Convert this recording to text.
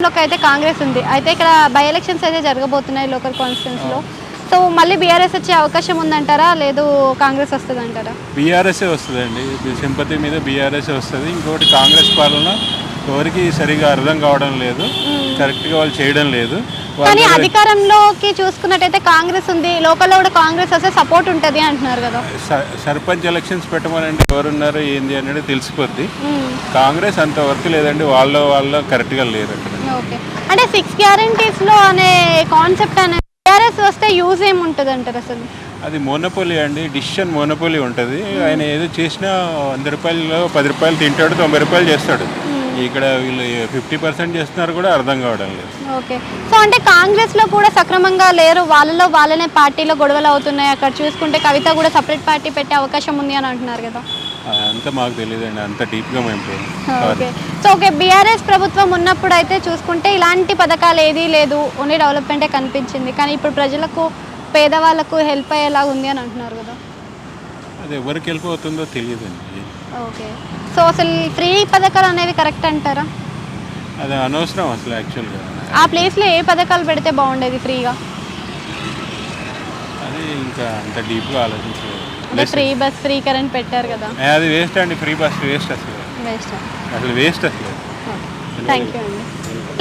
లోకి అయితే కాంగ్రెస్ ఉంది. అయితే ఇక్కడ బై ఎలక్షన్స్ అయితే జరగబోతున్నాయి లోకల్ కాన్స్టిట్యూన్సీలో. సో మళ్ళీ బీఆర్ఎస్ వచ్చే అవకాశం ఉందంటారా? లేదు కాంగ్రెస్ వస్తదంటారా? బీఆర్ఎస్ఏ వస్తుందండి. సింపతి మీద బీఆర్ఎస్ఏ వస్తుంది. ఇంకొకటి కాంగ్రెస్ పాలన ఎవరికి సరిగా అర్థం కావడం లేదు, కరెక్ట్గా వాళ్ళు చేయడం లేదు. కానీ అధికారంలోకి చూసుకున్నట్టయితే కాంగ్రెస్ ఉంది, లోకల్లో కూడా కాంగ్రెస్ వస్తే సపోర్ట్ ఉంటుంది అంటున్నారు కదా. సర్పంచ్ ఎలక్షన్స్ పెట్టమనండి, ఎవరున్నారు ఏంది అనేది తెలిసిపోద్ది. కాంగ్రెస్ అంత వర్క్ లేదండి, వాళ్ళ కరెక్ట్గా లేరు అక్కడ. ఓకే, అంటే 6 గ్యారంటీస్లో అనే కాన్సెప్ట్ అనే బీఆర్ఎస్ వస్తే యూజ్ ఏముంటుంది అంటారు అసలు? అది మోనోపోలీ అండి, డిసిషన్ మోనోపోలీ ఉంటుంది. ఆయన ఏదో చేసినా 100 రూపాయలలో 10 రూపాయలు తింటాడు, 90 రూపాయలు చేస్తాడు. ఇక్కడ వీళ్ళు 50% చేస్తున్నారు కూడా అర్థం కావడం లేదు. ఓకే, సో అంటే కాంగ్రెస్లో కూడా సక్రమంగా లేరు, వాళ్ళనే పార్టీలో గొడవలు అవుతున్నాయి. అక్కడ చూసుకుంటే కవిత కూడా సపరేట్ పార్టీ పెట్టే అవకాశం ఉంది అని అంటున్నారు కదా. అంతా మాకు తెలియదండి, అంత డీప్గా మేము. ఓకే, సో ఓకే, బీఆర్ఎస్ ప్రభుత్వం ఉన్నప్పుడు అయితే చూసుకుంటే ఇలాంటి పథకాలు ఏదీ లేదు, ఓన్లీ డెవలప్మెంటే కనిపించింది. కానీ ఇప్పుడు ప్రజలకు పేదవాళ్ళకు హెల్ప్ అయ్యేలా ఉంది అని అంటున్నారు కదా. అది ఎవరికి హెల్ప్ అవుతుందో తెలియదండి. ఓకే, సో అసలు ఫ్రీ పథకాలు అనేవి కరెక్ట్ అంటారా? అది అనవసరం అసలు యాక్చువల్గా. ఆ ప్లేస్లో ఏ పథకాలు పెడితే బాగుండేది ఫ్రీగా? అది ఇంకా అంత డీప్గా ఆలోచించలేదు. అంటే ఫ్రీ బస్, ఫ్రీ కరెంట్ పెట్టారు కదా. అది వేస్ట్ అండి, ఫ్రీ బస్ వేస్ట్ అసలు. వేస్ట్ అసలు వేస్ట్ అసలు. థ్యాంక్ యూ అండి.